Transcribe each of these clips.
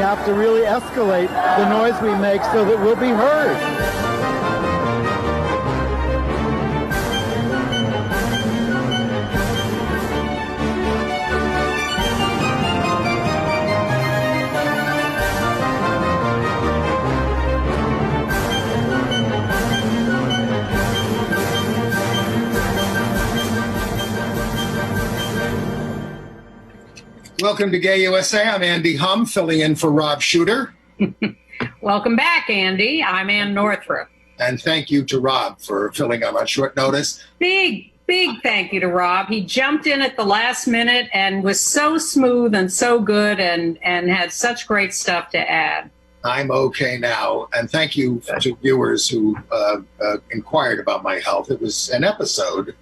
have to really escalate the noise we make so that we'll be heard. Welcome to Gay USA. I'm Andy Hum, filling in for Rob Shooter. Welcome back, Andy. I'm Ann Northrup. And thank you to Rob for filling in on short notice. Big thank you to Rob. He jumped in at the last minute and was so smooth and so good and had such great stuff to add. I'm okay now. And thank you to viewers who inquired about my health. It was an episode.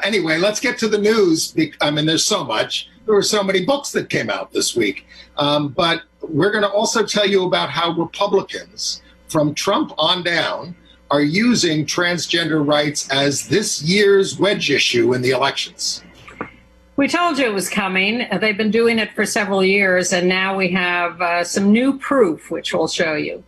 Anyway, let's get to the news. I mean, there's so much. There were so many books that came out this week. But we're going to also tell you about how Republicans, from Trump on down, are using transgender rights as this year's wedge issue in the elections. We told you it was coming. They've been doing it for several years, and now we have some new proof, which we'll show you.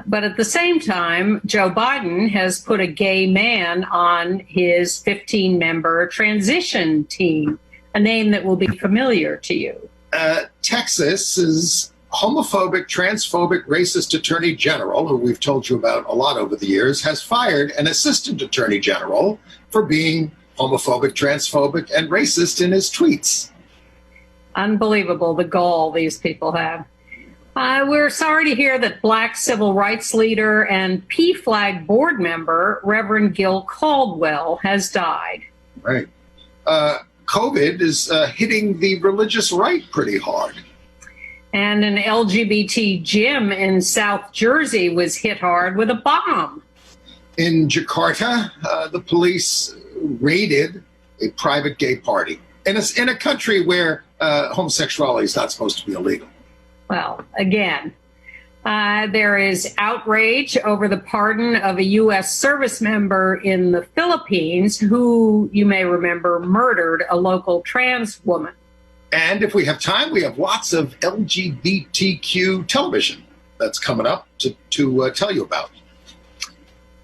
But at the same time, Joe Biden has put a gay man on his 15-member transition team, a name that will be familiar to you. Texas's homophobic, transphobic, racist attorney general, who we've told you about a lot over the years, has fired an assistant attorney general for being homophobic, transphobic, and racist in his tweets. Unbelievable, the gall these people have. We're sorry to hear that Black civil rights leader and PFLAG board member, Reverend Gil Caldwell, has died. Right. COVID is hitting the religious right pretty hard. And an LGBT gym in South Jersey was hit hard with a bomb. In Jakarta, the police raided a private gay party in a country where homosexuality is not supposed to be illegal. Well, again, there is outrage over the pardon of a U.S. service member in the Philippines who, you may remember, murdered a local trans woman. And if we have time, we have lots of LGBTQ television that's coming up to tell you about.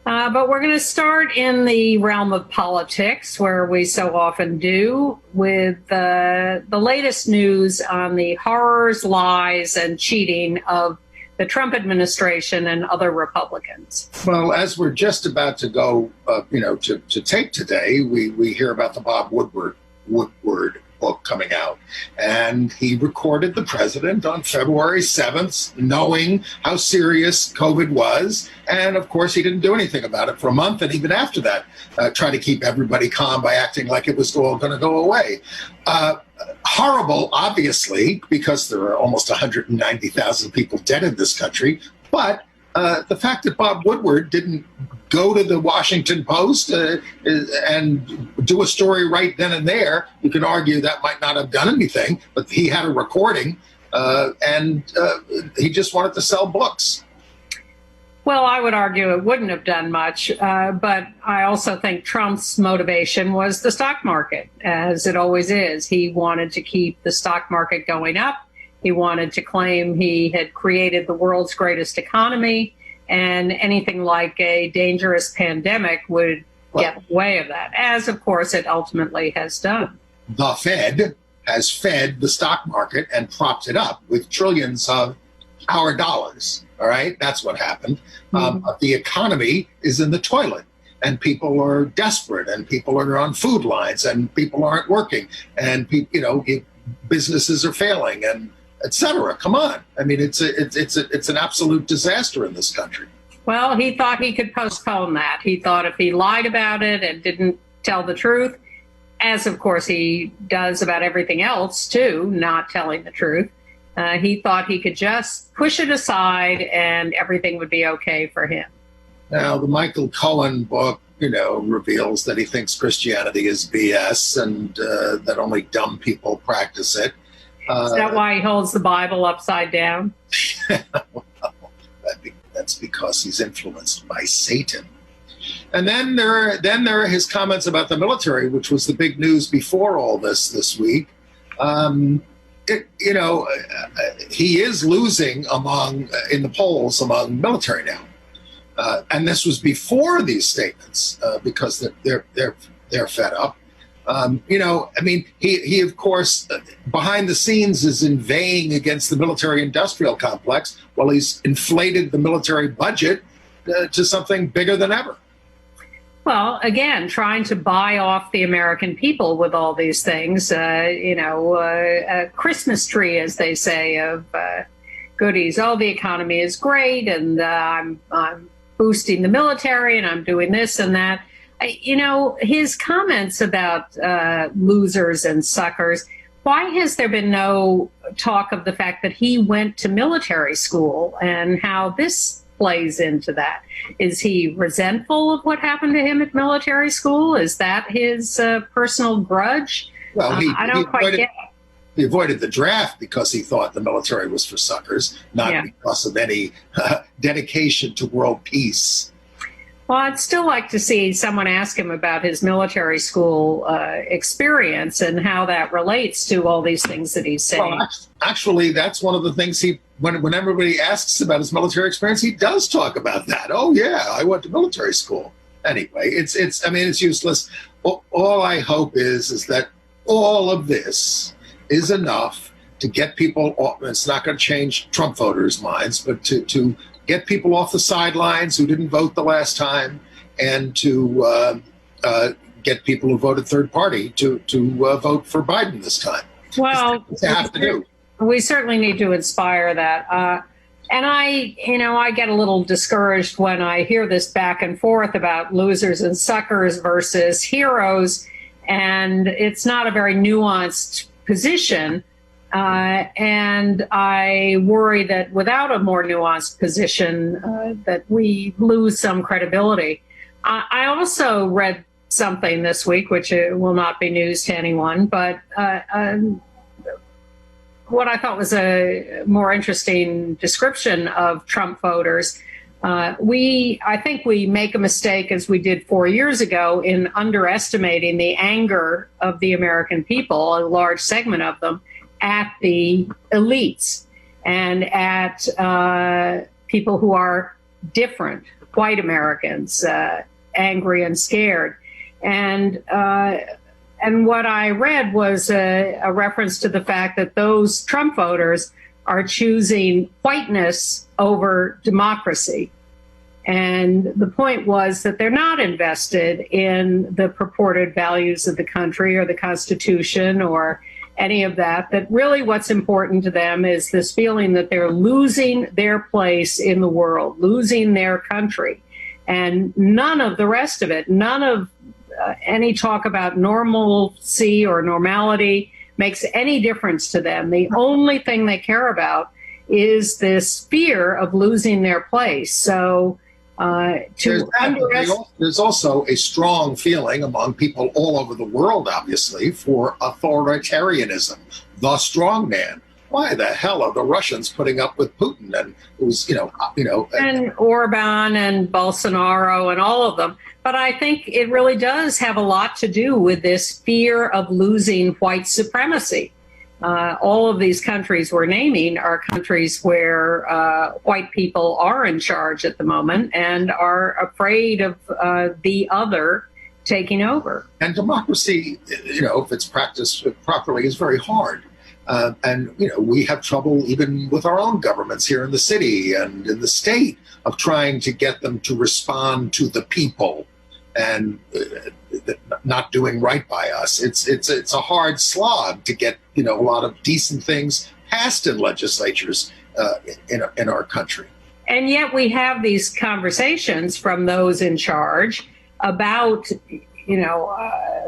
But we're going to start in the realm of politics, where we so often do, with the latest news on the horrors, lies, and cheating of the Trump administration and other Republicans. Well, as we're just about to go, to tape today, we hear about the Bob Woodward book coming out. And he recorded the president on February 7th, knowing how serious COVID was. And of course, he didn't do anything about it for a month. And even after that, try to keep everybody calm by acting like it was all going to go away. Horrible, obviously, because there are almost 190,000 people dead in this country. But the fact that Bob Woodward didn't go to the Washington Post and do a story right then and there, you can argue that might not have done anything, but he had a recording and he just wanted to sell books. Well, I would argue it wouldn't have done much, but I also think Trump's motivation was the stock market, as it always is. He wanted to keep the stock market going up. He wanted to claim he had created the world's greatest economy, and anything like a dangerous pandemic would get in the way of that, as, of course, it ultimately has done. The Fed has fed the stock market and propped it up with trillions of our dollars. All right, that's what happened. The economy is in the toilet, and people are desperate, and people are on food lines, and people aren't working, and businesses are failing, and etc. Come on, I mean, it's an absolute disaster in this country. Well, he thought he could postpone that. He thought if he lied about it and didn't tell the truth, as of course he does about everything else too, not telling the truth. He thought he could just push it aside and everything would be okay for him. Now, the Michael Cohen book, reveals that he thinks Christianity is BS and that only dumb people practice it. Is that why he holds the Bible upside down? Well, that's because he's influenced by Satan. And then there are his comments about the military, which was the big news before all this week. he is losing in the polls among military now. And this was before these statements because they're fed up. He of course, behind the scenes is inveighing against the military-industrial complex while he's inflated the military budget to something bigger than ever. Well, again, trying to buy off the American people with all these things, a Christmas tree, as they say, of goodies. Oh, the economy is great, and I'm boosting the military, and I'm doing this and that. His comments about losers and suckers, why has there been no talk of the fact that he went to military school and how this plays into that? Is he resentful of what happened to him at military school? Is that his personal grudge? Well, I don't quite get it. He avoided the draft because he thought the military was for suckers, not because of any dedication to world peace. Well, I'd still like to see someone ask him about his military school experience and how that relates to all these things that he's saying. Well, actually, that's one of the things when everybody asks about his military experience, he does talk about that. Oh, yeah, I went to military school. Anyway, it's useless. All I hope is that all of this is enough to get people off. It's not going to change Trump voters' minds, but to get people off the sidelines who didn't vote the last time, and to get people who voted third party to vote for Biden this time. Well, they have to do. We certainly need to inspire that. And I get a little discouraged when I hear this back and forth about losers and suckers versus heroes, and it's not a very nuanced position. And I worry that without a more nuanced position, that we lose some credibility. I also read something this week, which will not be news to anyone, but what I thought was a more interesting description of Trump voters. I think we make a mistake, as we did 4 years ago, in underestimating the anger of the American people, a large segment of them, at the elites and at people who are different, white Americans, angry and scared. And what I read was a reference to the fact that those Trump voters are choosing whiteness over democracy. And the point was that they're not invested in the purported values of the country or the Constitution or any of that, that really what's important to them is this feeling that they're losing their place in the world, losing their country. And none of the rest of it, none of any talk about normalcy or normality makes any difference to them. The only thing they care about is this fear of losing their place. So there's also a strong feeling among people all over the world, obviously, for authoritarianism, the strong man. Why the hell are the Russians putting up with Putin and and Orban and Bolsonaro and all of them? But I think it really does have a lot to do with this fear of losing white supremacy. All of these countries we're naming are countries where white people are in charge at the moment and are afraid of the other taking over. And democracy, if it's practiced properly, is very hard. And we have trouble even with our own governments here in the city and in the state of trying to get them to respond to the people and not doing right by us. It's a hard slog to get a lot of decent things passed in legislatures in our country. And yet we have these conversations from those in charge about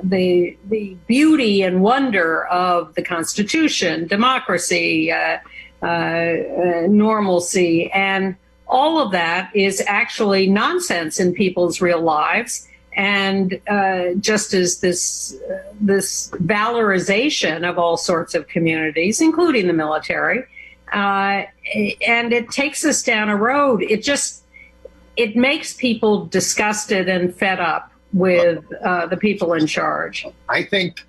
the beauty and wonder of the Constitution, democracy, normalcy, and all of that is actually nonsense in people's real lives. And just as this valorization of all sorts of communities, including the military, and it takes us down a road. It makes people disgusted and fed up with the people in charge. I think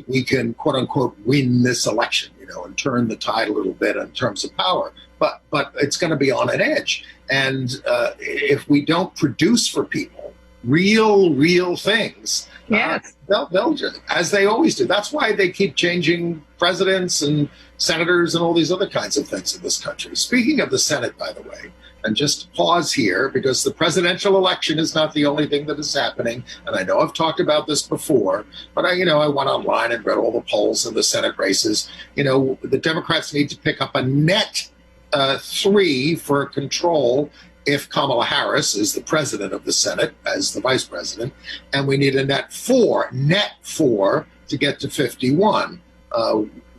we can, quote unquote, win this election. and turn the tide a little bit in terms of power. But it's going to be on an edge. And if we don't produce for people real things, yes, they'll just, as they always do. That's why they keep changing presidents and senators and all these other kinds of things in this country. Speaking of the Senate, by the way, and just pause here because the presidential election is not the only thing that is happening. And I know I've talked about this before, but I went online and read all the polls in the Senate races. The Democrats need to pick up a net 3 for control if Kamala Harris is the president of the Senate as the vice president, and we need a net 4 to get to 51,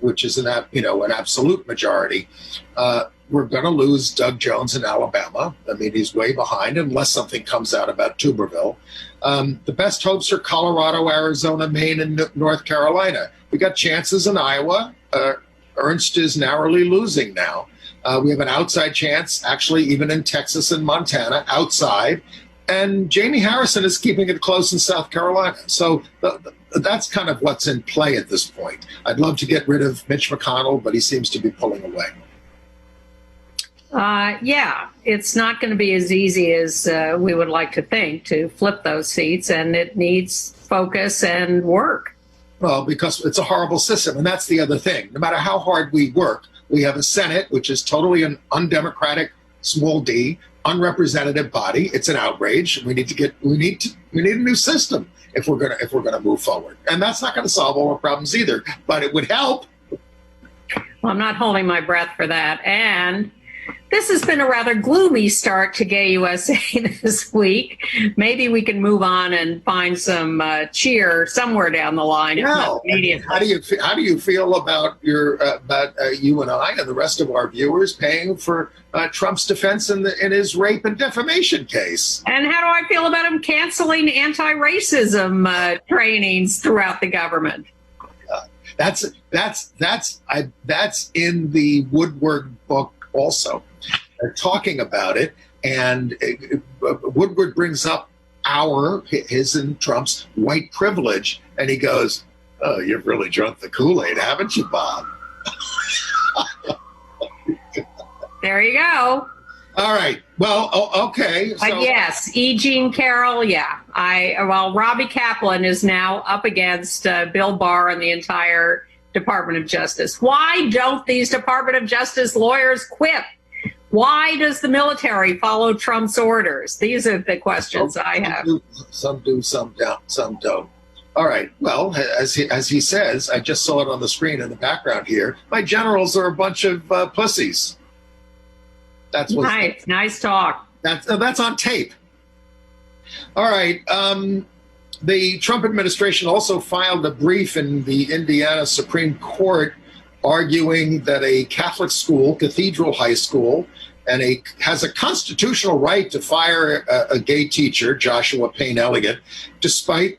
which is an absolute majority. We're going to lose Doug Jones in Alabama. I mean, he's way behind unless something comes out about Tuberville. The best hopes are Colorado, Arizona, Maine, and North Carolina. We got chances in Iowa. Ernst is narrowly losing now. We have an outside chance, actually, even in Texas and Montana, outside. And Jamie Harrison is keeping it close in South Carolina. So that's kind of what's in play at this point. I'd love to get rid of Mitch McConnell, but he seems to be pulling away. Yeah, it's not going to be as easy as we would like to think to flip those seats, and it needs focus and work. Well, because it's a horrible system, and that's the other thing. No matter how hard we work, we have a Senate, which is totally an undemocratic, small d, unrepresentative body. It's an outrage. We need a new system if we're gonna move forward. And that's not going to solve all our problems either, but it would help. Well, I'm not holding my breath for that. And this has been a rather gloomy start to Gay USA this week. Maybe we can move on and find some cheer somewhere down the line. How do you feel about you and I and the rest of our viewers paying for Trump's defense in his rape and defamation case? And how do I feel about him canceling anti-racism trainings throughout the government? That's in the Woodward book also. They're talking about it, and Woodward brings up his and Trump's white privilege, and he goes, "Oh, you've really drunk the Kool-Aid, haven't you, Bob?" There you go. All right. Well, okay. So, yes, E. Jean Carroll. Yeah. Robbie Kaplan is now up against Bill Barr and the entire Department of Justice. Why don't these Department of Justice lawyers quit? Why does the military follow Trump's orders? These are the questions I have. Some do, some don't. All right. Well, as he says, I just saw it on the screen in the background here. My generals are a bunch of pussies. That's what's nice talk. That's on tape. All right. The Trump administration also filed a brief in the Indiana Supreme Court arguing that a Catholic school, Cathedral High School, has a constitutional right to fire a gay teacher, Joshua Payne Elliott, despite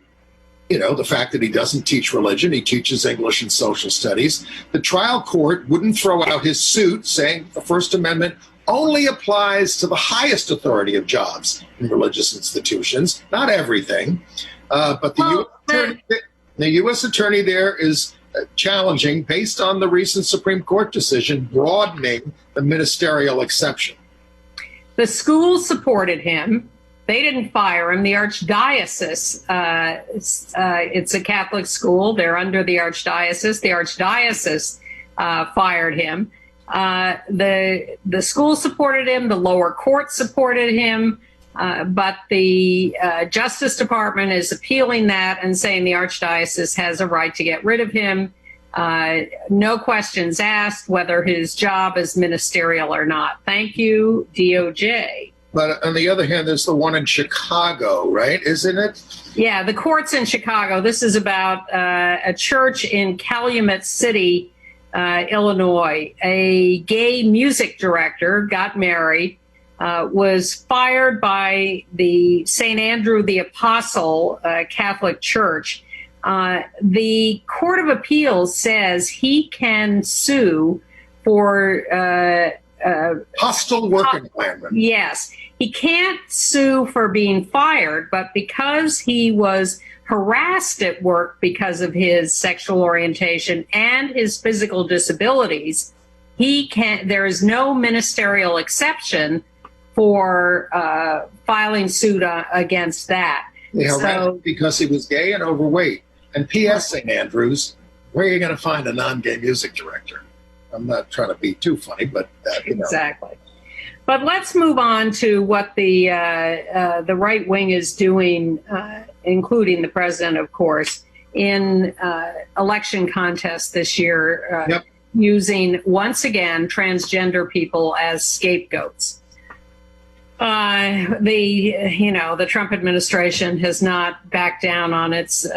the fact that he doesn't teach religion. He teaches English and social studies. The trial court wouldn't throw out his suit, saying the First Amendment only applies to the highest authority of jobs in religious institutions, not everything. But the U.S. attorney there is challenging, based on the recent Supreme Court decision, broadening the ministerial exception. The school supported him. They didn't fire him. The Archdiocese, it's a Catholic school. They're under the Archdiocese. The Archdiocese fired him. The school supported him. The lower court supported him. But the Justice Department is appealing that and saying the Archdiocese has a right to get rid of him. No questions asked whether his job is ministerial or not. Thank you, DOJ. But on the other hand, there's the one in Chicago, right? Isn't it? Yeah, the court's in Chicago. This is about a church in Calumet City, Illinois. A gay music director got married, was fired by the St. Andrew the Apostle Catholic Church. The Court of Appeals says he can sue for hostile work environment. Yes. He can't sue for being fired, but because he was harassed at work because of his sexual orientation and his physical disabilities, there is no ministerial exception for filing suit against that. They harassed him because he was gay and overweight. And P.S. St. Andrews, where are you going to find a non-gay music director? I'm not trying to be too funny, but Exactly. But let's move on to what the right wing is doing, including the president, of course, in election contests this year, using once again transgender people as scapegoats. The Trump administration has not backed down on its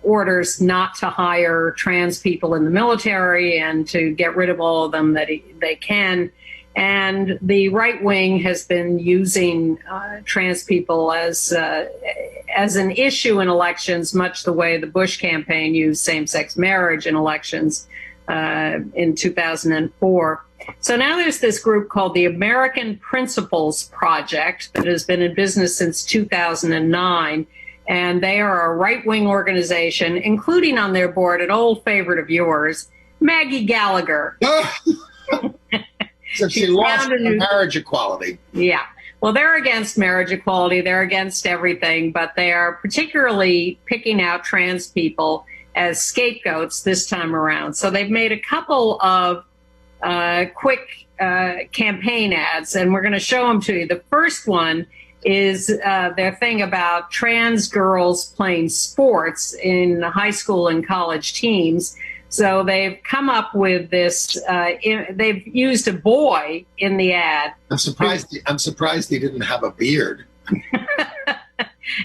orders not to hire trans people in the military and to get rid of all of them that they can. And the right wing has been using trans people as an issue in elections, much the way the Bush campaign used same-sex marriage in elections in 2004. So now there's this group called the American Principles Project that has been in business since 2009. And they are a right-wing organization, including on their board an old favorite of yours, Maggie Gallagher. So she lost marriage equality. Yeah. Well, they're against marriage equality. They're against everything, but they are particularly picking out trans people as scapegoats this time around. So they've made a couple of quick campaign ads, and we're going to show them to you. The first one is their thing about trans girls playing sports in high school and college teams. So they've come up with this. They've used a boy in the ad. I'm surprised he didn't have a beard.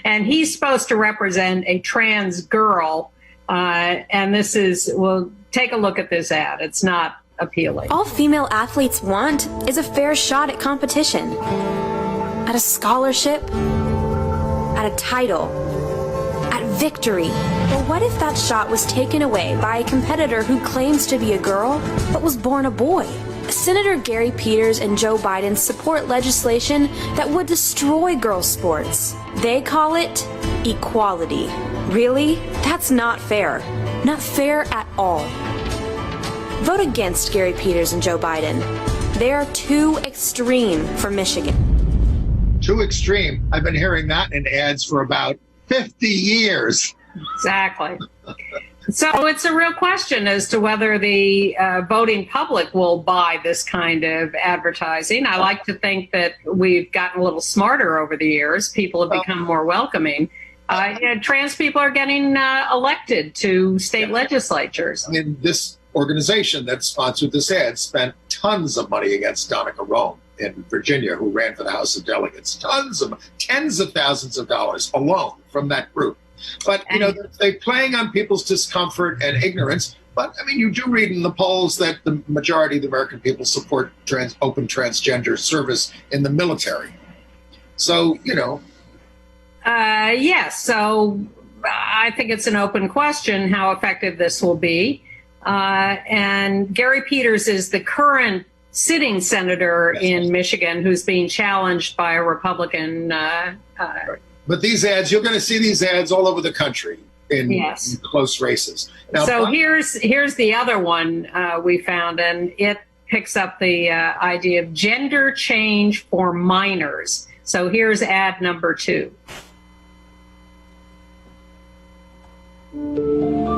And he's supposed to represent a trans girl. And this is. Well, take a look at this ad. It's not appealing. All female athletes want is a fair shot at competition, at a scholarship, at a title, at victory. But what if that shot was taken away by a competitor who claims to be a girl but was born a boy? Senator Gary Peters and Joe Biden support legislation that would destroy girls' sports. They call it equality. Really? That's not fair. Not fair at all. Vote against Gary Peters and Joe Biden. They are too extreme for Michigan. Too extreme. I've been hearing that in ads for about 50 years. Exactly. So it's a real question as to whether the voting public will buy this kind of advertising. I like to think that we've gotten a little smarter over the years. People have become more welcoming. Trans people are getting elected to state legislatures. I mean, this organization that sponsored this ad spent tons of money against Donica Rome in Virginia, who ran for the House of Delegates. Tens of thousands of dollars alone from that group. But, they're playing on people's discomfort and ignorance. But, I mean, you do read in the polls that the majority of the American people support open transgender service in the military. So, Yes. So I think it's an open question how effective this will be. And Gary Peters is the current sitting senator in Michigan who's being challenged by a Republican. But these ads, you're going to see these ads all over the country in close races. Now, so here's the other one we found, and it picks up the idea of gender change for minors. So here's ad number 2.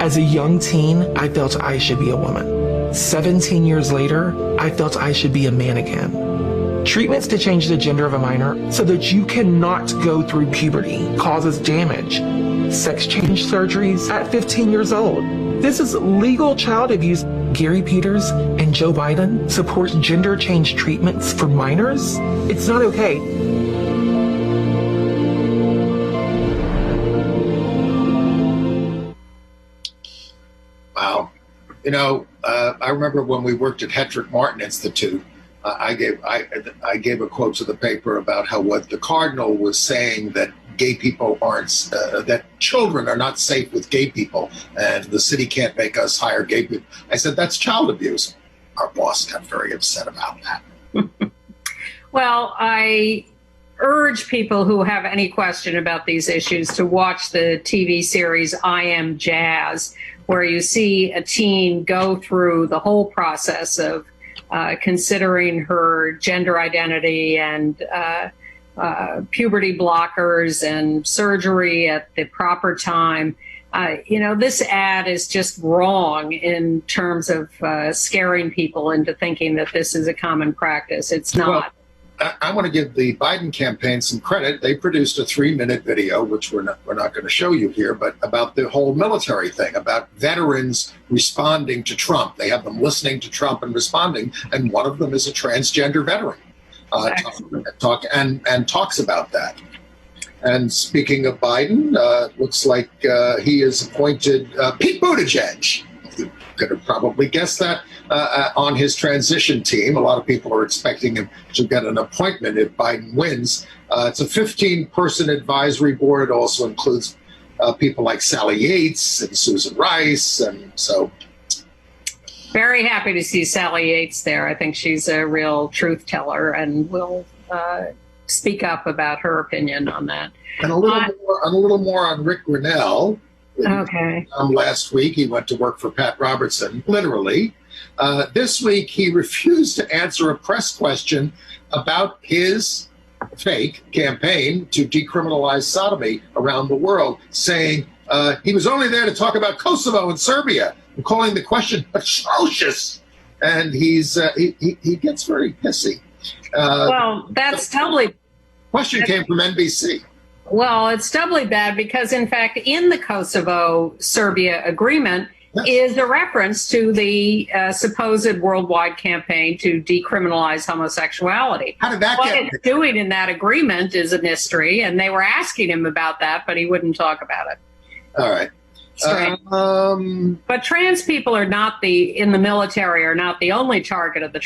As a young teen, I felt I should be a woman. 17 years later, I felt I should be a man again. Treatments to change the gender of a minor so that you cannot go through puberty causes damage. Sex change surgeries at 15 years old. This is legal child abuse. Gary Peters and Joe Biden support gender change treatments for minors? It's not okay. Wow. I remember when we worked at Hetrick Martin Institute, I gave a quote to the paper about how what the cardinal was saying that gay people aren't, that children are not safe with gay people and the city can't make us hire gay people. I said, that's child abuse. our boss got very upset about that. Well, I urge people who have any question about these issues to watch the TV series I Am Jazz, where you see a teen go through the whole process of considering her gender identity and puberty blockers and surgery at the proper time. This ad is just wrong in terms of scaring people into thinking that this is a common practice. It's not. Well, I want to give the Biden campaign some credit. They produced a 3-minute video, which we're not going to show you here, but about the whole military thing, about veterans responding to Trump. They have them listening to Trump and responding, and one of them is a transgender veteran. Talks about that. And speaking of Biden, looks like he has appointed Pete Buttigieg. You could have probably guessed that, on his transition team. A lot of people are expecting him to get an appointment if Biden wins. It's a 15-person advisory board. It also includes people like Sally Yates and Susan Rice. And so, very happy to see Sally Yates there. I think she's a real truth teller and will speak up about her opinion on that. And a little more on Rick Grinnell. Okay. Last week, he went to work for Pat Robertson, literally. This week, he refused to answer a press question about his fake campaign to decriminalize sodomy around the world, saying he was only there to talk about Kosovo and Serbia, and calling the question atrocious. And he gets very pissy. Well, that's doubly. Question came from NBC. Well, it's doubly bad because, in fact, in the Kosovo-Serbia agreement is a reference to the supposed worldwide campaign to decriminalize homosexuality. How did that What it's doing in that agreement is a mystery, and they were asking him about that, but he wouldn't talk about it. All right. But trans people are not in the military are not the only target of the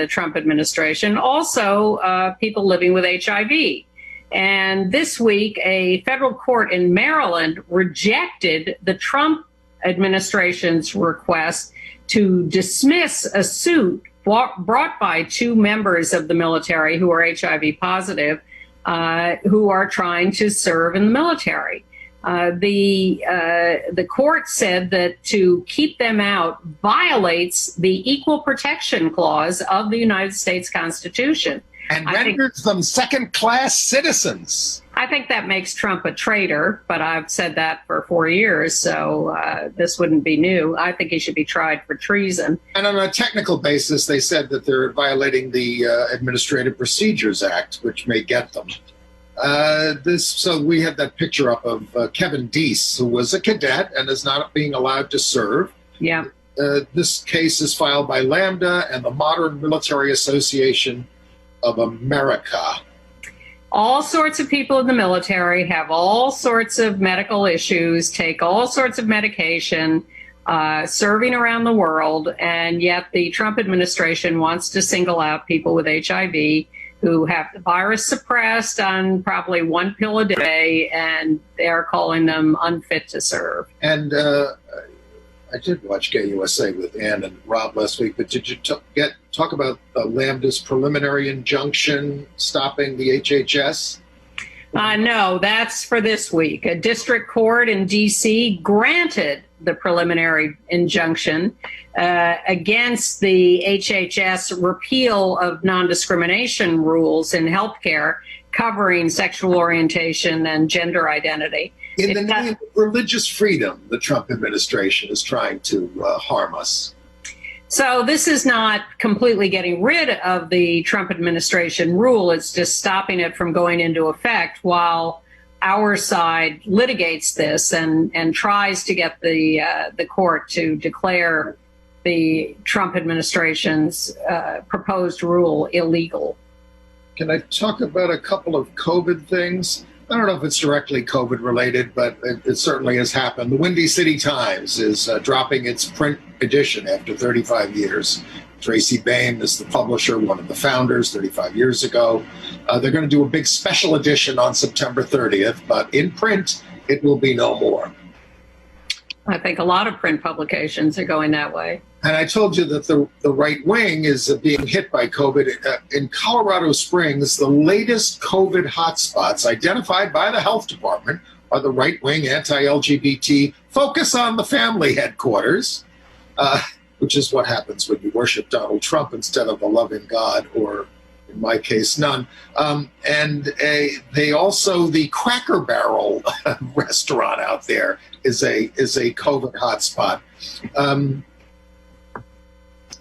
Trump administration. Also, people living with HIV. And this week, a federal court in Maryland rejected the Trump administration's request to dismiss a suit brought by 2 members of the military who are HIV positive, who are trying to serve in the military. The court said that to keep them out violates the Equal Protection Clause of the United States Constitution. And renders them second-class citizens. I think that makes Trump a traitor, but I've said that for 4 years, so this wouldn't be new. I think he should be tried for treason. And on a technical basis, they said that they're violating the Administrative Procedures Act, which may get them. So we had that picture up of Kevin Deese, who was a cadet and is not being allowed to serve. Yeah. This case is filed by Lambda and the Modern Military Association of America. All sorts of people in the military have all sorts of medical issues, take all sorts of medication, serving around the world, and yet the Trump administration wants to single out people with HIV who have the virus suppressed on probably 1 pill a day, and they're calling them unfit to serve. And I did watch Gay USA with Ann and Rob last week, but did you talk about Lambda's preliminary injunction stopping the HHS? No, that's for this week. A district court in D.C. granted the preliminary injunction against the HHS repeal of non-discrimination rules in healthcare covering sexual orientation and gender identity. In the name of religious freedom, the Trump administration is trying to harm us. So this is not completely getting rid of the Trump administration rule. It's just stopping it from going into effect while our side litigates this and tries to get the court to declare the Trump administration's proposed rule illegal. Can I talk about a couple of COVID things? I don't know if it's directly COVID related, but it certainly has happened. The Windy City Times is dropping its print edition after 35 years. Tracy Bain is the publisher, one of the founders 35 years ago. They're going to do a big special edition on September 30th, but in print, it will be no more. I think a lot of print publications are going that way. And I told you that the right wing is being hit by COVID. In Colorado Springs, the latest COVID hotspots identified by the health department are the right-wing anti-LGBT focus on the family headquarters, which is what happens when you worship Donald Trump instead of a loving God, or in my case, none. They also, the Cracker Barrel restaurant out there is a COVID hotspot.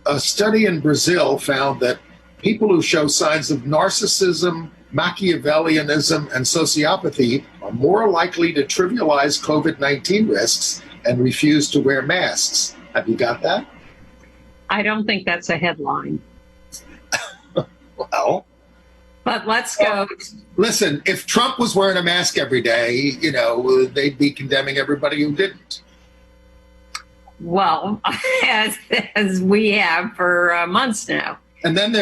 A study in Brazil found that people who show signs of narcissism, Machiavellianism, and sociopathy are more likely to trivialize COVID-19 risks and refuse to wear masks. Have you got that? I don't think that's a headline. Well, but let's go. Listen, if Trump was wearing a mask every day, they'd be condemning everybody who didn't. Well, as we have for months now. And then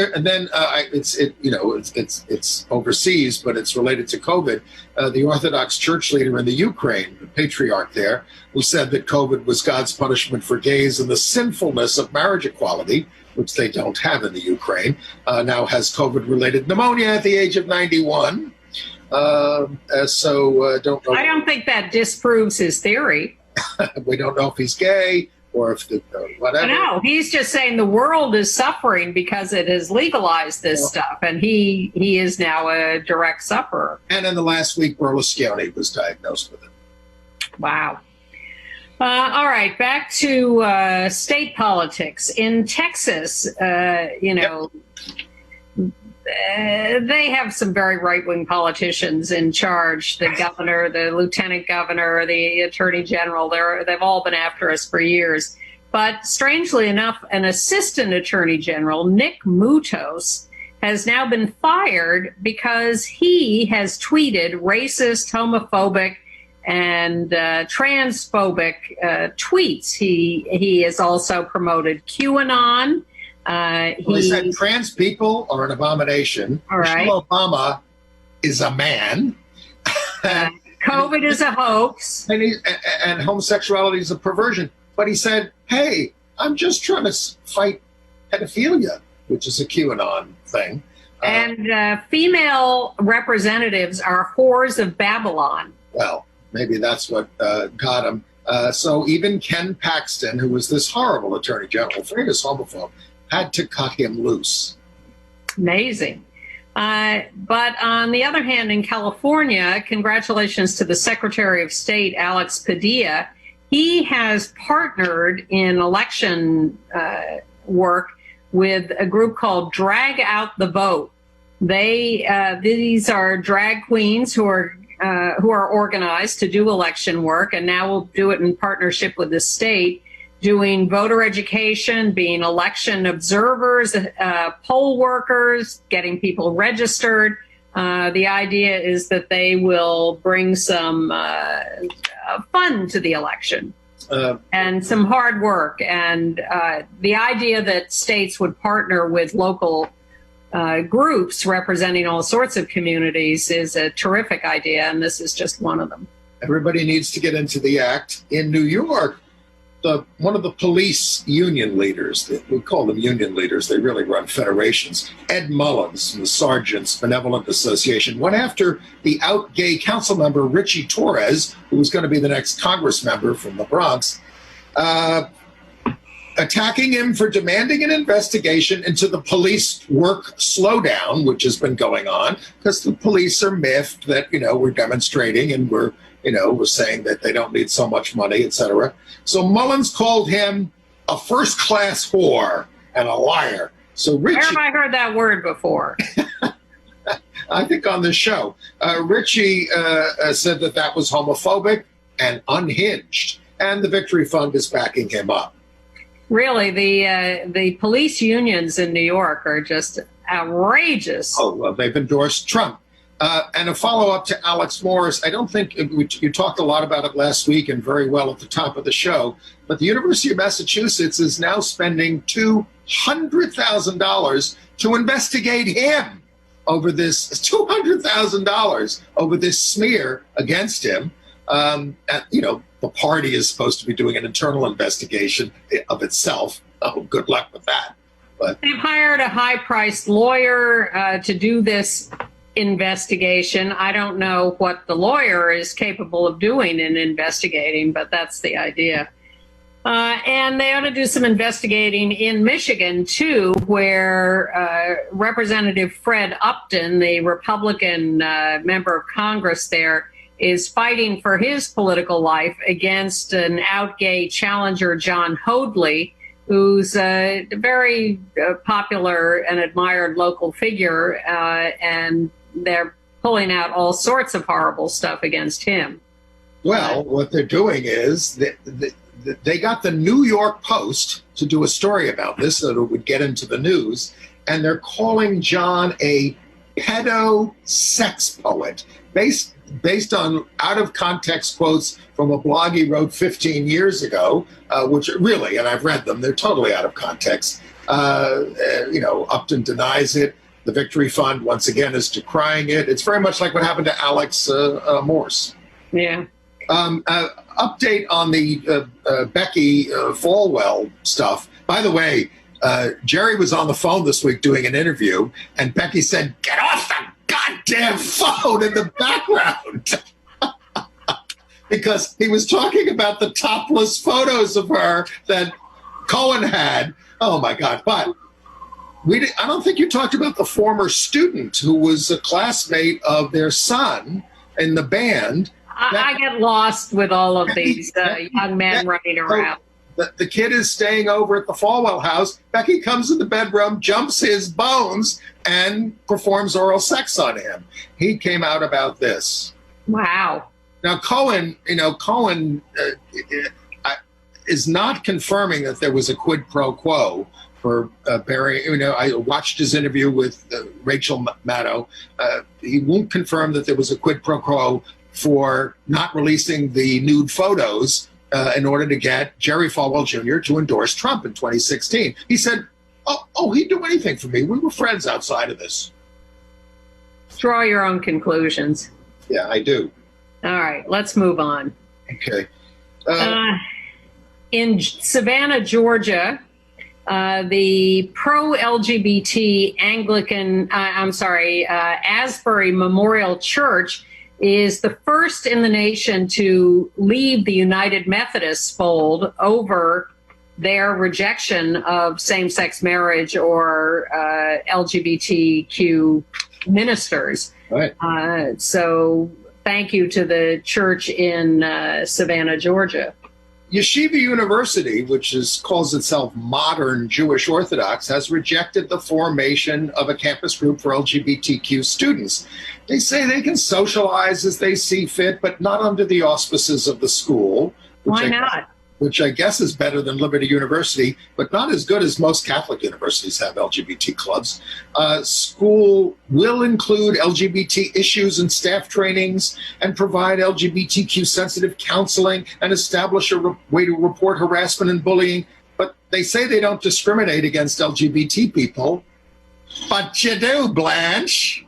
it's overseas, but it's related to COVID. The Orthodox Church leader in the Ukraine, the patriarch there, who said that COVID was God's punishment for gays and the sinfulness of marriage equality, which they don't have in the Ukraine, now has COVID-related pneumonia at the age of 91. Don't know. I don't think that disproves his theory. We don't know if he's gay or if whatever. No, he's just saying the world is suffering because it has legalized this stuff, and he is now a direct sufferer. And in the last week, Berlusconi was diagnosed with it. Wow. All right, back to state politics. In Texas, they have some very right-wing politicians in charge. The governor, the lieutenant governor, the attorney general, they've all been after us for years. But strangely enough, an assistant attorney general, Nick Mutos, has now been fired because he has tweeted racist, homophobic, and transphobic tweets. He has also promoted QAnon. He said trans people are an abomination. All right. Michelle Obama is a man. COVID is a hoax. And homosexuality is a perversion. But he said, hey, I'm just trying to fight pedophilia, which is a QAnon thing. And female representatives are whores of Babylon. Well, maybe that's what got him. So even Ken Paxton, who was this horrible attorney general, famous homophobe, had to cut him loose. Amazing. But on the other hand, in California, congratulations to the Secretary of State, Alex Padilla. He has partnered in election work with a group called Drag Out the Vote. These are drag queens who are organized to do election work, and now will do it in partnership with the state, doing voter education, being election observers, poll workers, getting people registered. The idea is that they will bring some fun to the election and some hard work. And the idea that states would partner with local groups representing all sorts of communities is a terrific idea, and this is just one of them. Everybody needs to get into the act. In New York, one of the police union leaders, we call them union leaders, they really run federations, Ed Mullins from the Sergeants Benevolent Association, went after the out gay council member Richie Torres, who was going to be the next Congress member from the Bronx, attacking him for demanding an investigation into the police work slowdown, which has been going on, because the police are miffed that, we're demonstrating and we're saying that they don't need so much money, etc. So Mullins called him a first-class whore and a liar. So Richie, where have I heard that word before? I think on the show. Richie said that was homophobic and unhinged, and the Victory Fund is backing him up. Really, the police unions in New York are just outrageous. Oh, well, they've endorsed Trump. And a follow-up to Alex Morris, I don't think you talked a lot about it last week and very well at the top of the show, but the University of Massachusetts is now spending $200,000 to investigate him over this, $200,000 over this smear against him. The party is supposed to be doing an internal investigation of itself. Oh, good luck with that. But they've hired a high-priced lawyer to do this investigation. I don't know what the lawyer is capable of doing in investigating, but that's the idea. And they ought to do some investigating in Michigan, too, where Representative Fred Upton, the Republican member of Congress there, is fighting for his political life against an out gay challenger, John Hoadley, who's a very popular and admired local figure, and they're pulling out all sorts of horrible stuff against him. Well, what they're doing is they got the New York Post to do a story about this so that it would get into the news, and they're calling John a pedo sex poet based on out-of-context quotes from a blog he wrote 15 years ago, which really, and I've read them, they're totally out of context. Upton denies it. The Victory Fund, once again, is decrying it. It's very much like what happened to Alex Morse. Yeah. Update on the Becky Falwell stuff. By the way, Jerry was on the phone this week doing an interview, and Becky said, "Get off the goddamn phone" in the background. Because he was talking about the topless photos of her that Cohen had. Oh, my God. But I don't think you talked about the former student who was a classmate of their son in the band. I get lost with all of these young men running around. The kid is staying over at the Falwell house. Becky comes in the bedroom, jumps his bones, and performs oral sex on him. He came out about this. Wow. Now, Cohen is not confirming that there was a quid pro quo for Barry. I watched his interview with Rachel Maddow. He won't confirm that there was a quid pro quo for not releasing the nude photos in order to get Jerry Falwell Jr. to endorse Trump in 2016. He said, oh, he'd do anything for me. We were friends outside of this. Draw your own conclusions. Yeah, I do. All right, let's move on. Okay. In Savannah, Georgia, the pro-LGBT Asbury Memorial Church is the first in the nation to leave the United Methodist fold over their rejection of same-sex marriage or LGBTQ ministers. Right. So thank you to the church in Savannah, Georgia. Yeshiva University, which calls itself Modern Jewish Orthodox, has rejected the formation of a campus group for LGBTQ students. They say they can socialize as they see fit, but not under the auspices of the school. Why not? Which I guess is better than Liberty University, but not as good as most Catholic universities have LGBT clubs. School will include LGBT issues and staff trainings and provide LGBTQ-sensitive counseling and establish a way to report harassment and bullying. But they say they don't discriminate against LGBT people. But you do, Blanche.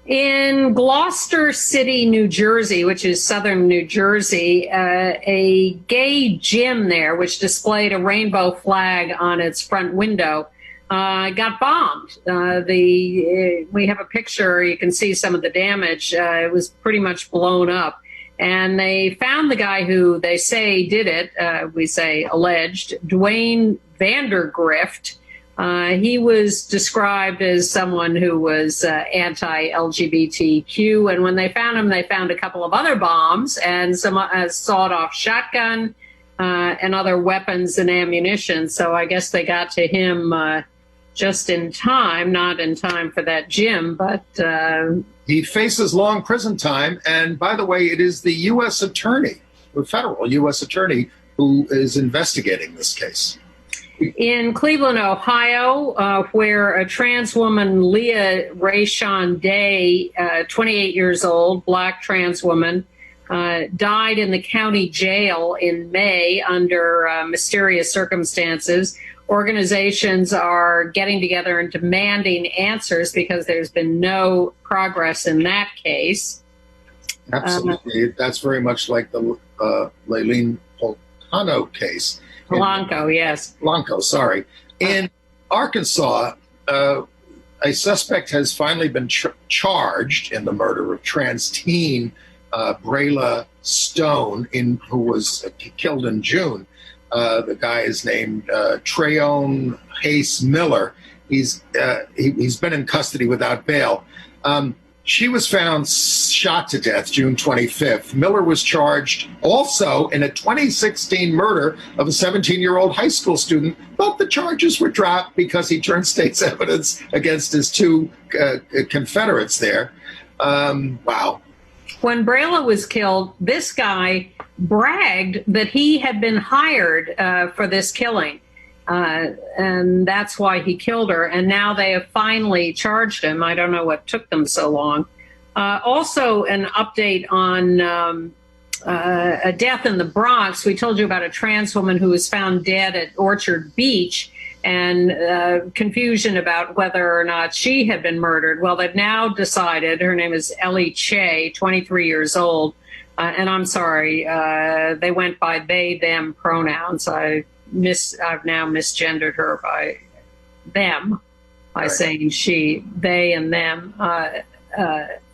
In Gloucester City, New Jersey, which is southern New Jersey, a gay gym there, which displayed a rainbow flag on its front window, got bombed. We have a picture. You can see some of the damage. It was pretty much blown up. And they found the guy who they say did it, we say alleged, Dwayne Vandergrift. He was described as someone who was anti-LGBTQ, and when they found him, they found a couple of other bombs and some sawed-off shotgun and other weapons and ammunition. So I guess they got to him just in time, not in time for that gym, but... He faces long prison time, and by the way, it is the U.S. attorney, the federal U.S. attorney, who is investigating this case. In Cleveland, Ohio, where a trans woman, Leah Rayshawn Day, 28 years old, black trans woman, died in the county jail in May under mysterious circumstances. Organizations are getting together and demanding answers because there's been no progress in that case. Absolutely. That's very much like the Layleen Polanco case. Polanco, yes. Polanco, sorry. In Arkansas, a suspect has finally been charged in the murder of trans teen Brayla Stone, who was killed in June. The guy is named Trayon Hayes Miller. He's been in custody without bail. She was found shot to death June 25th. Miller was charged also in a 2016 murder of a 17-year-old high school student, but the charges were dropped because he turned state's evidence against his two Confederates there. Wow. When Brayla was killed, this guy bragged that he had been hired for this killing. And that's why he killed her. And now they have finally charged him. I don't know what took them so long. Also, an update on a death in the Bronx. We told you about a trans woman who was found dead at Orchard Beach, and confusion about whether or not she had been murdered. Well, they've now decided, her name is Ellie Che, 23 years old. And I'm sorry, they went by they, them pronouns. I've now misgendered her by them, by saying she, they, and them.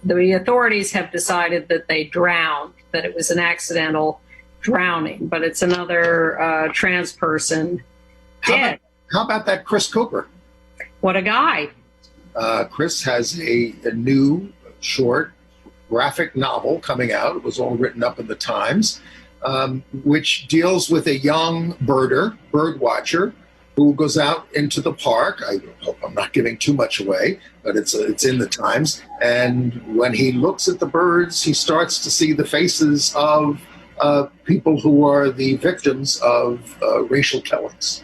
The authorities have decided that they drowned, that it was an accidental drowning, but it's another trans person dead. How about that Chris Cooper? What a guy. Chris has a new short graphic novel coming out. It was all written up in the Times, which deals with a young bird watcher, who goes out into the park. I hope I'm not giving too much away, but it's in the Times. And when he looks at the birds, he starts to see the faces of people who are the victims of racial killings.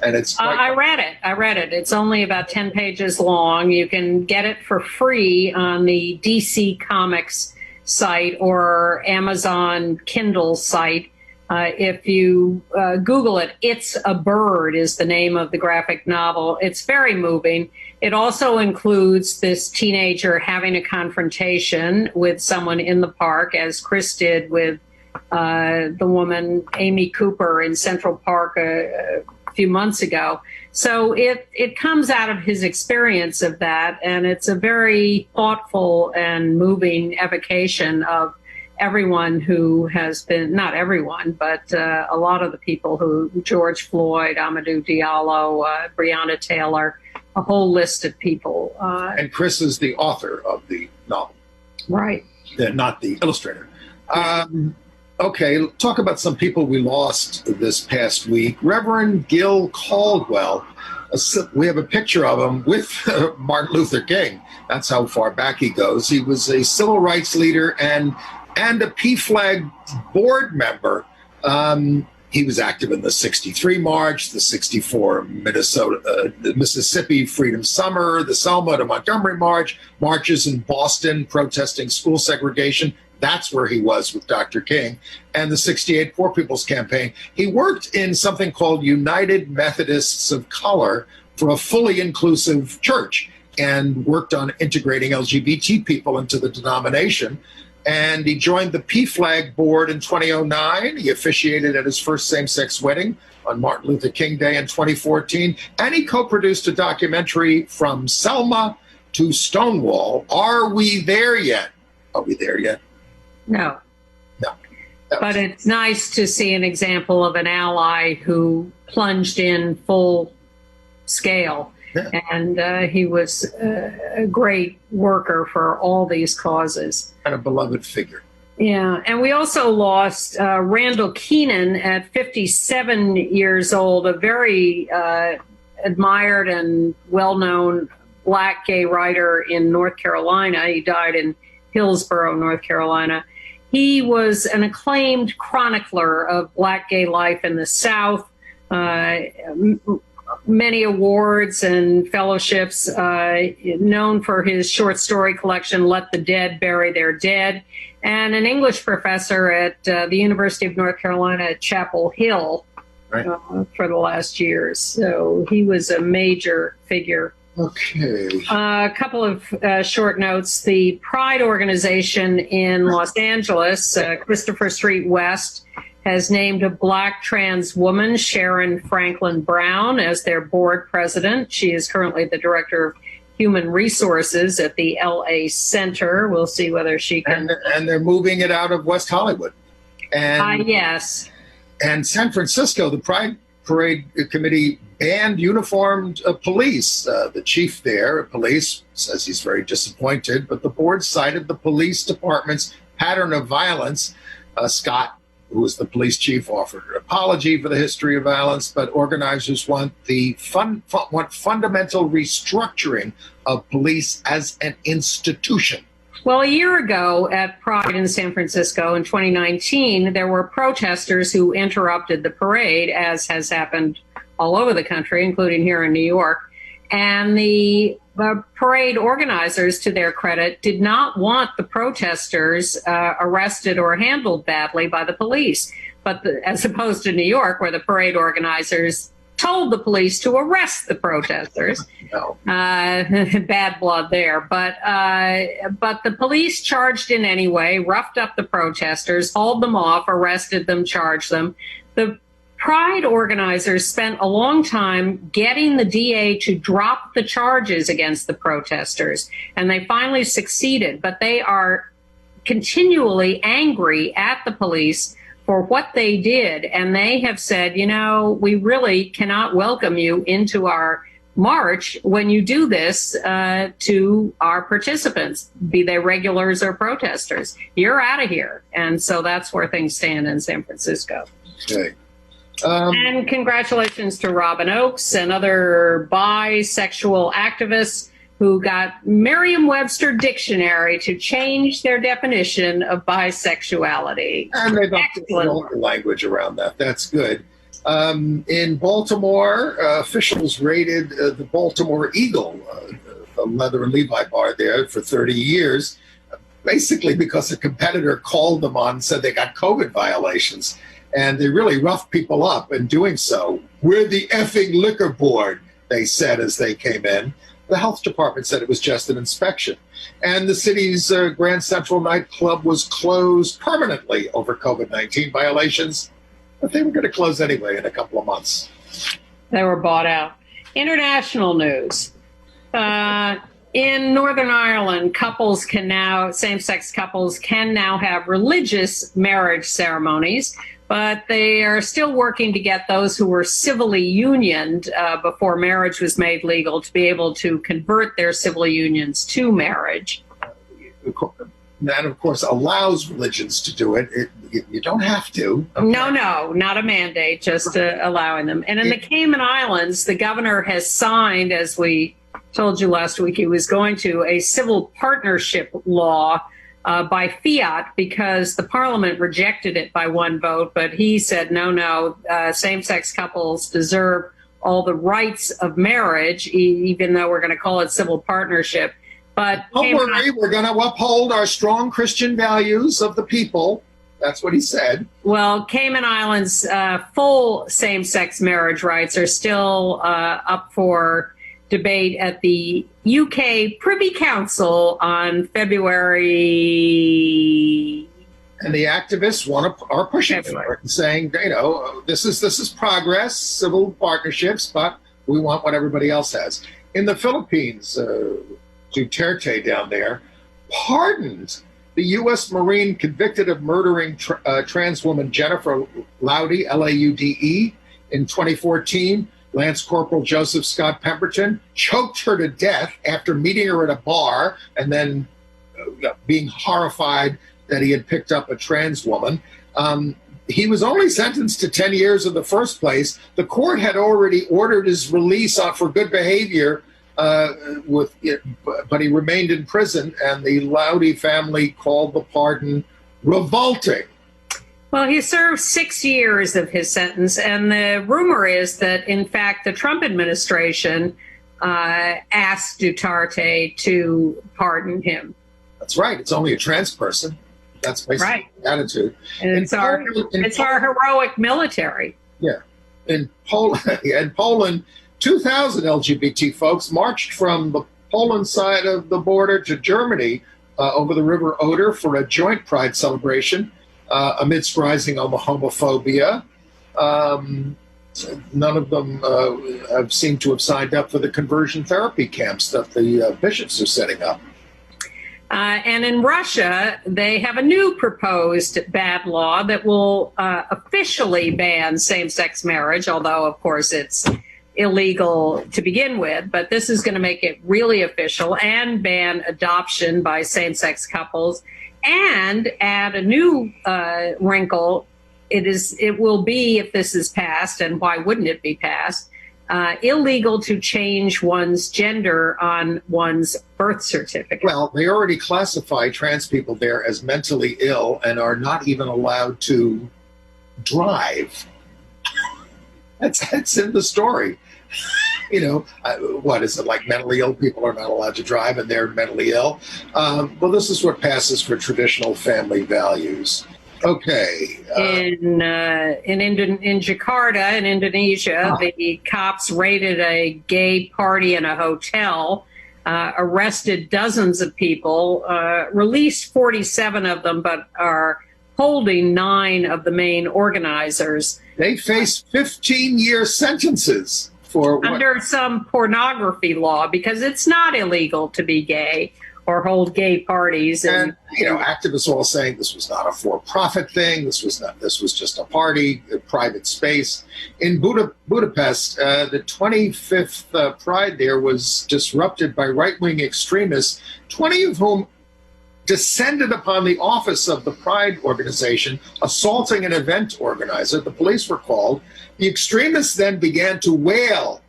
And it's I read it. It's only about 10 pages long. You can get it for free on the DC Comics site or Amazon Kindle site. If you Google it, It's a Bird is the name of the graphic novel. It's very moving. It also includes this teenager having a confrontation with someone in the park, as Chris did with the woman, Amy Cooper, in Central Park a few months ago. So it comes out of his experience of that, and it's a very thoughtful and moving evocation of everyone who has been, not everyone, but a lot of the people who, George Floyd, Amadou Diallo, Breonna Taylor, a whole list of people. And Chris is the author of the novel. Right. Not the illustrator. Okay, talk about some people we lost this past week. Reverend Gil Caldwell. We have a picture of him with Martin Luther King. That's how far back he goes. He was a civil rights leader and a PFLAG board member. He was active in the '63 March, the '64 Mississippi Freedom Summer, the Selma to Montgomery March, marches in Boston protesting school segregation. That's where he was with Dr. King, and the '68 Poor People's Campaign. He worked in something called United Methodists of Color for a fully inclusive church, and worked on integrating LGBT people into the denomination. And he joined the PFLAG board in 2009. He officiated at his first same-sex wedding on Martin Luther King Day in 2014. And he co-produced a documentary, From Selma to Stonewall. Are we there yet? Are we there yet? No. No. But it's nice to see an example of an ally who plunged in full scale. Yeah. And he was a great worker for all these causes. And a beloved figure. Yeah. And we also lost Randall Keenan at 57 years old, a very admired and well-known Black gay writer in North Carolina. He died in Hillsborough, North Carolina. He was an acclaimed chronicler of Black gay life in the South, many awards and fellowships, known for his short story collection, Let the Dead Bury Their Dead, and an English professor at the University of North Carolina at Chapel Hill for the last years. So he was a major figure Okay. A couple of short notes. The Pride organization in Los Angeles, Christopher Street West, has named a Black trans woman, Sharon Franklin Brown, as their board president. She is currently the director of human resources at the LA Center. We'll see whether she can. And they're moving it out of West Hollywood. And yes. And San Francisco, the Pride Parade Committee banned uniformed police. The chief there at police says he's very disappointed, but the board cited the police department's pattern of violence. Scott, who was the police chief, offered an apology for the history of violence, but organizers want fundamental restructuring of police as an institution. Well, a year ago at Pride in San Francisco in 2019, there were protesters who interrupted the parade, as has happened all over the country, including here in New York. And the parade organizers, to their credit, did not want the protesters arrested or handled badly by the police. But as opposed to New York, where the parade organizers told the police to arrest the protesters. No. Bad blood there. But the police charged in anyway, roughed up the protesters, hauled them off, arrested them, charged them. The Pride organizers spent a long time getting the DA to drop the charges against the protesters, and they finally succeeded. But they are continually angry at the police for what they did, and they have said, you know, we really cannot welcome you into our march when you do this to our participants, be they regulars or protesters. You're out of here. And so that's where things stand in San Francisco. Okay. And congratulations to Robin Oakes and other bisexual activists who got Merriam-Webster dictionary to change their definition of bisexuality. And they've updated the language around that. That's good. In Baltimore, officials raided the Baltimore Eagle, a Leather and Levi bar there, for 30 years, basically because a competitor called them on and said they got COVID violations. And they really roughed people up in doing so. We're the effing liquor board, they said as they came in. The health department said it was just an inspection. And the city's Grand Central nightclub was closed permanently over COVID-19 violations. But they were going to close anyway in a couple of months. They were bought out. International news. In Northern Ireland, same-sex couples can now have religious marriage ceremonies, but they are still working to get those who were civilly unioned before marriage was made legal to be able to convert their civil unions to marriage. That, of course, allows religions to do it. You don't have to. Okay. No, not a mandate, just allowing them. And in the Cayman Islands, the governor has signed, as we told you last week, he was going to, a civil partnership law by fiat because the parliament rejected it by one vote. But he said, no, same-sex couples deserve all the rights of marriage, even though we're going to call it civil partnership. But don't worry, we're going to uphold our strong Christian values of the people. That's what he said. Well, Cayman Islands' full same-sex marriage rights are still up for debate at the UK Privy Council on February. And the activists are pushing for it and saying, you know, this is progress, civil partnerships, but we want what everybody else has. In the Philippines, Duterte down there pardoned the U.S. Marine convicted of murdering trans woman Jennifer Laude, L-A-U-D-E, in 2014. Lance Corporal Joseph Scott Pemberton choked her to death after meeting her at a bar and then being horrified that he had picked up a trans woman. He was only sentenced to 10 years in the first place. The court had already ordered his release for good behavior, but he remained in prison, and the Laude family called the pardon revolting. Well, he served 6 years of his sentence, and the rumor is that, in fact, the Trump administration asked Duterte to pardon him. That's right. It's only a trans person. That's basically the attitude. And it's our heroic military. Yeah. In Poland, 2,000 LGBT folks marched from the Poland side of the border to Germany over the River Oder for a joint pride celebration amidst rising homophobia. None of them have seemed to have signed up for the conversion therapy camps that the bishops are setting up. And in Russia, they have a new proposed bad law that will officially ban same-sex marriage, although, of course, it's illegal to begin with. But this is going to make it really official and ban adoption by same-sex couples and add a new wrinkle. It will be, if this is passed, and why wouldn't it be passed, illegal to change one's gender on one's birth certificate. Well, they already classify trans people there as mentally ill and are not even allowed to drive. That's in the story. You know, what is it, like mentally ill people are not allowed to drive and they're mentally ill? Well, this is what passes for traditional family values. Okay. In Jakarta, in Indonesia, the cops raided a gay party in a hotel, arrested dozens of people, released 47 of them, but are holding 9 of the main organizers. They face 15-year sentences for what? Under some pornography law, because it's not illegal to be gay or hold gay parties. And you know, activists all saying this was not a for-profit thing. This was just a party, a private space. In Budapest, the 25th Pride there was disrupted by right-wing extremists, 20 of whom descended upon the office of the Pride organization, assaulting an event organizer. The police were called. The extremists then began to wail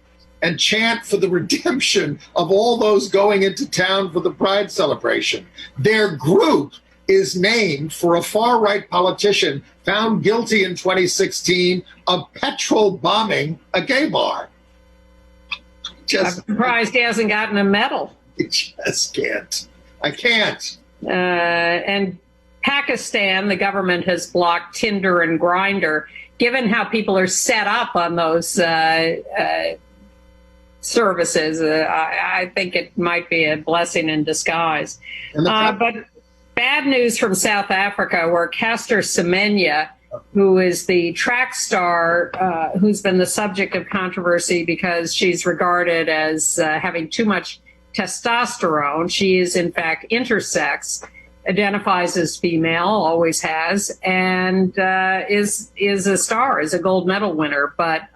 and chant for the redemption of all those going into town for the Pride celebration. Their group is named for a far-right politician found guilty in 2016 of petrol bombing a gay bar. I'm surprised he hasn't gotten a medal. I just can't. I can't. And Pakistan, the government has blocked Tinder and Grindr. Given how people are set up on those services, I think it might be a blessing in disguise. But bad news from South Africa, where Caster Semenya, who is the track star who's been the subject of controversy because she's regarded as having too much testosterone. She is, in fact, intersex, identifies as female, always has, and is a star, is a gold medal winner. But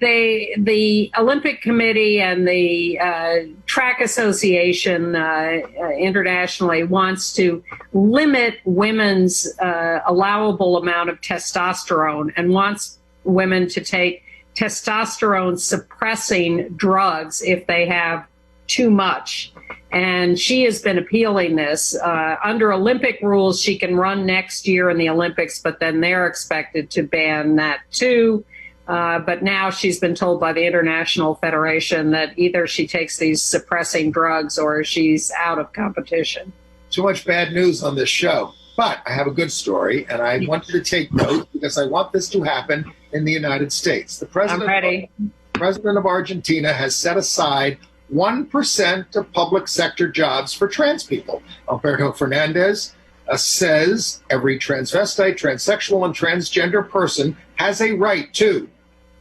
the Olympic Committee and the Track Association internationally wants to limit women's allowable amount of testosterone and wants women to take testosterone suppressing drugs if they have too much. And she has been appealing this. Under Olympic rules, she can run next year in the Olympics, but then they're expected to ban that too. But now she's been told by the International Federation that either she takes these suppressing drugs or she's out of competition. Too much bad news on this show. But I have a good story, and I want you to take note because I want this to happen in the United States. The president of Argentina has set aside 1% of public sector jobs for trans people. Alberto Fernandez says every transvestite, transsexual, and transgender person has a right to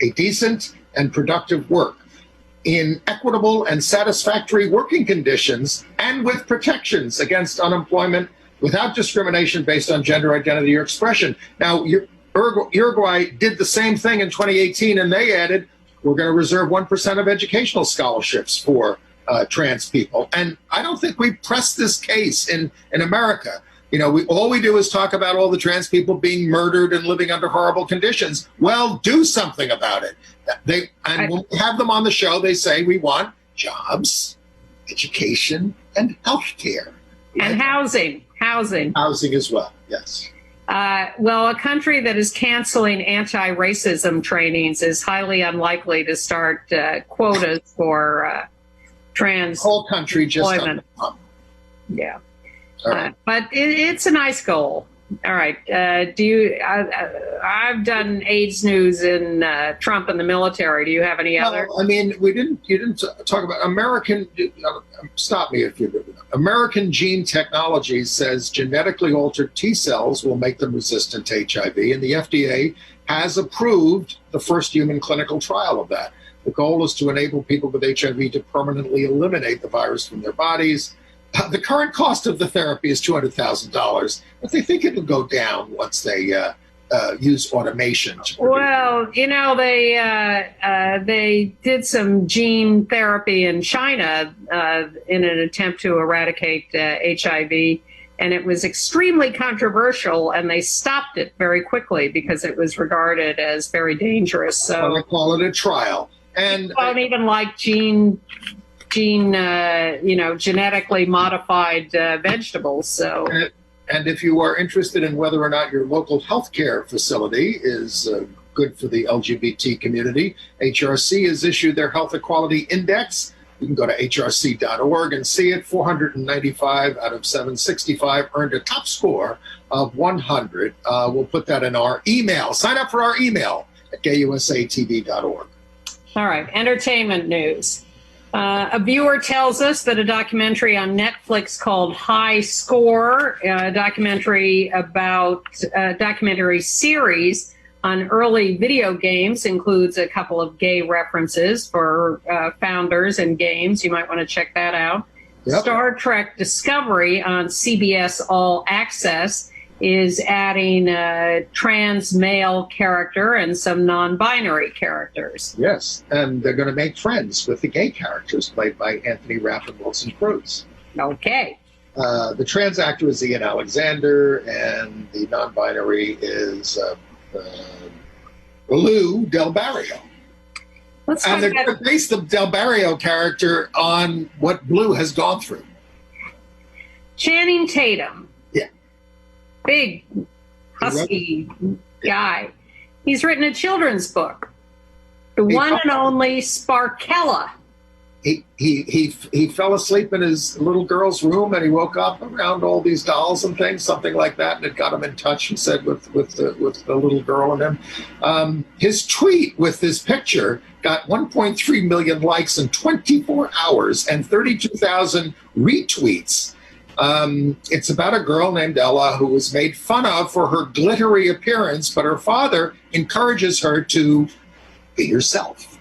a decent and productive work in equitable and satisfactory working conditions and with protections against unemployment without discrimination based on gender identity or expression. Now, Uruguay did the same thing in 2018, and they added, we're going to reserve 1% of educational scholarships for trans people. And I don't think we pressed this case in America. You know, all we do is talk about all the trans people being murdered and living under horrible conditions. Well, do something about it. When we have them on the show, they say we want jobs, education, and health care. And housing. Housing as well, yes. Well, a country that is canceling anti-racism trainings is highly unlikely to start quotas for trans whole country just employment. Yeah. But it's a nice goal. All right. I've done AIDS news in Trump and the military. Do you have any other? I mean, you didn't talk about stop me if you do. American Gene Technology says genetically altered T cells will make them resistant to HIV, and the FDA has approved the first human clinical trial of that. The goal is to enable people with HIV to permanently eliminate the virus from their bodies. The current cost of the therapy is $200,000, but they think it'll go down once they use automation. Well, they did some gene therapy in China in an attempt to eradicate HIV, and it was extremely controversial, and they stopped it very quickly because it was regarded as very dangerous. So they call it a trial. And I don't even like genetically modified vegetables. So, and if you are interested in whether or not your local healthcare facility is good for the LGBT community, HRC has issued their Health Equality Index. You can go to hrc.org and see it. 495 out of 765 earned a top score of 100. We'll put that in our email. Sign up for our email at gayusatv.org. All right, entertainment news. A viewer tells us that a documentary on Netflix called High Score, a documentary series on early video games, includes a couple of gay references for founders and games. You might want to check that out. Yep. Star Trek Discovery on CBS All Access is adding a trans male character and some non-binary characters. Yes, and they're going to make friends with the gay characters played by Anthony Rapp and Wilson Cruz. Okay. The trans actor is Ian Alexander, and the non-binary is Lou Del Barrio. And they're going to base the Del Barrio character on what Blue has gone through. Channing Tatum. Big, husky guy. He's written a children's book, The One and Only Sparkella. He fell asleep in his little girl's room, and he woke up around all these dolls and things, something like that, and it got him in touch, he said, with the little girl in him. His tweet with this picture got 1.3 million likes in 24 hours and 32,000 retweets. It's about a girl named Ella who was made fun of for her glittery appearance, but her father encourages her to be herself.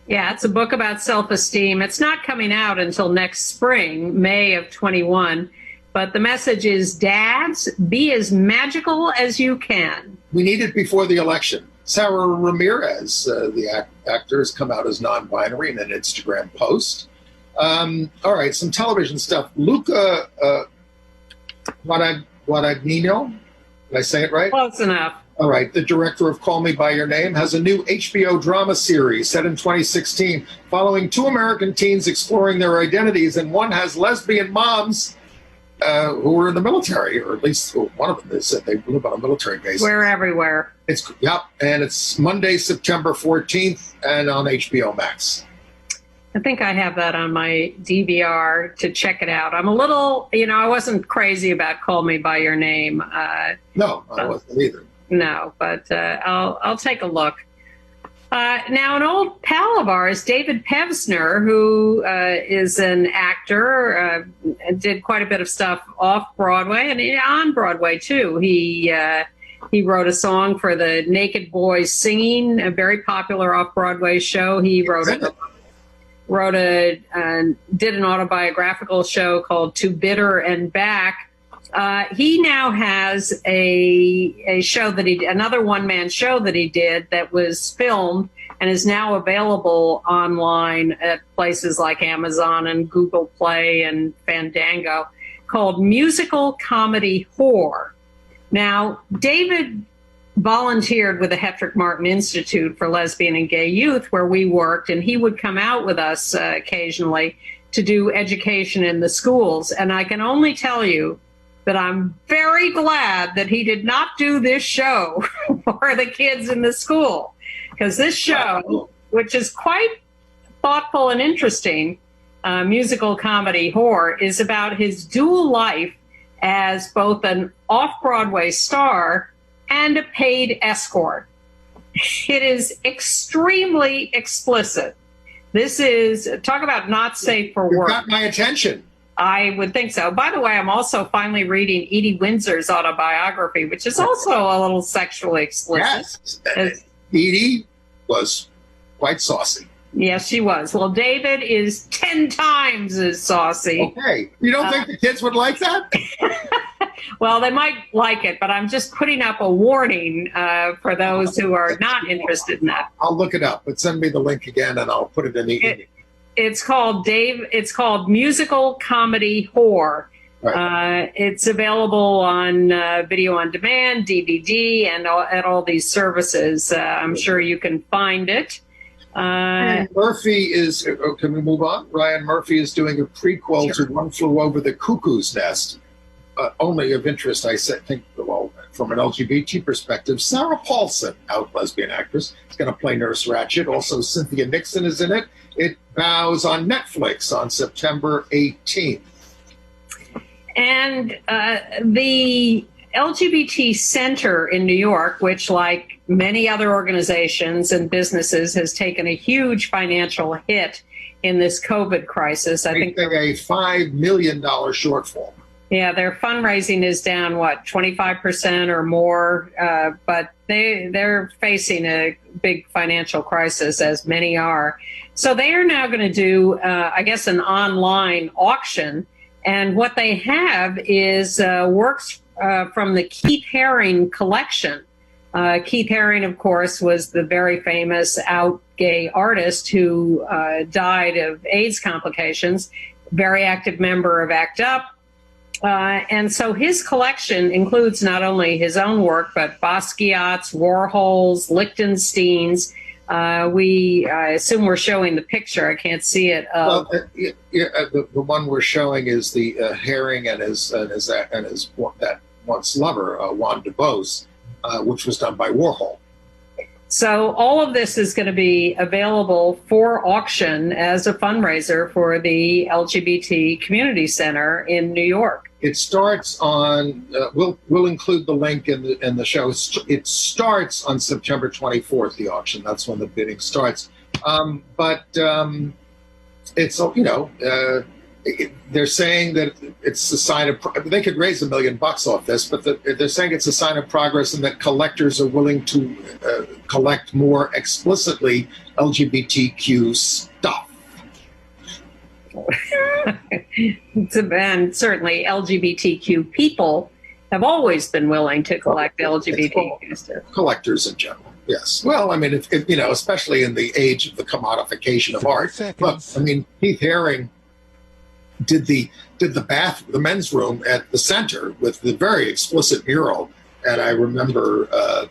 Yeah, it's a book about self-esteem. It's not coming out until next spring, May of 21. But the message is, dads, be as magical as you can. We need it before the election. Sarah Ramirez, the actor, has come out as non-binary in an Instagram post. All right, some television stuff. Luca Guadagnino, did I say it right? Close enough. All right, the director of Call Me By Your Name has a new HBO drama series set in 2016 following two American teens exploring their identities, and one has lesbian moms who were in the military, or at least one of them said they live on a military base. We're everywhere. And it's Monday, September 14th, and on HBO Max. I think I have that on my DVR to check it out. I'm a little, I wasn't crazy about Call Me By Your Name. No, I wasn't either. No, but I'll take a look. Now, an old pal of ours, David Pemsner, who is an actor, did quite a bit of stuff off Broadway and on Broadway too. He wrote a song for the Naked Boys Singing, a very popular off-Broadway show. He did an autobiographical show called Too Bitter and Back. He now has a show another one-man show that he did that was filmed and is now available online at places like Amazon and Google Play and Fandango, called Musical Comedy Whore. Now, David volunteered with the Hetrick Martin Institute for Lesbian and Gay Youth, where we worked, and he would come out with us occasionally to do education in the schools. And I can only tell you that I'm very glad that he did not do this show for the kids in the school, because this show, which is quite thoughtful and interesting, Musical Comedy Whore, is about his dual life as both an off-Broadway star and a paid escort. It is extremely explicit. This is, talk about not safe for work. You got my attention. I would think so. By the way, I'm also finally reading Edie Windsor's autobiography, which is also a little sexually explicit. Yes. Edie was quite saucy. Yes, she was. Well, David is 10 times as saucy. Okay. You don't think the kids would like that? Well, they might like it, but I'm just putting up a warning for those who are not interested in that. I'll look it up, but send me the link again and I'll put it in the It's called Musical Comedy Whore. Right. It's available on video on demand, DVD, and at all these services. I'm sure you can find it. Ryan Murphy is, can we move on? Ryan Murphy is doing a prequel to One Flew Over the Cuckoo's Nest. Only of interest, I think, well, from an LGBT perspective, Sarah Paulson, out lesbian actress, is going to play Nurse Ratched. Also, Cynthia Nixon is in it. It bows on Netflix on September 18th. And the LGBT Center in New York, which, like many other organizations and businesses, has taken a huge financial hit in this COVID crisis. I think a $5 million shortfall. Yeah, their fundraising is down, 25% or more, but they're facing a big financial crisis, as many are. So they are now going to do, I guess, an online auction. And what they have is works from the Keith Haring collection. Keith Haring, of course, was the very famous out gay artist who died of AIDS complications, very active member of ACT UP. And so his collection includes not only his own work, but Basquiat's, Warhol's, Lichtenstein's. I assume we're showing the picture. I can't see it. The one we're showing is the Haring and his that once lover, Juan de Bose, which was done by Warhol. So all of this is going to be available for auction as a fundraiser for the LGBT Community Center in New York. It starts on. We'll include the link in the show. It starts on September 24th. The auction. That's when the bidding starts. It's they're saying that it's a sign of. They could raise $1 million off this, but they're saying it's a sign of progress and that collectors are willing to collect more explicitly LGBTQ stuff. And certainly LGBTQ people have always been willing to collect LGBTQ stuff. Collectors in general, yes. Well, I mean, if especially in the age of the commodification of art. Look, I mean, Keith Haring did the men's room at the center with the very explicit mural, and I remember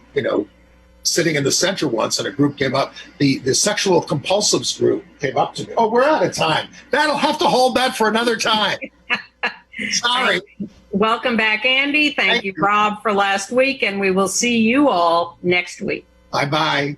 sitting in the center once and a group came up, the sexual compulsives group came up to me. Oh, we're out of time. That'll have to hold that for another time. Sorry. Welcome back, Andy. Thank you, Rob, for last week, and we will see you all next week. Bye-bye.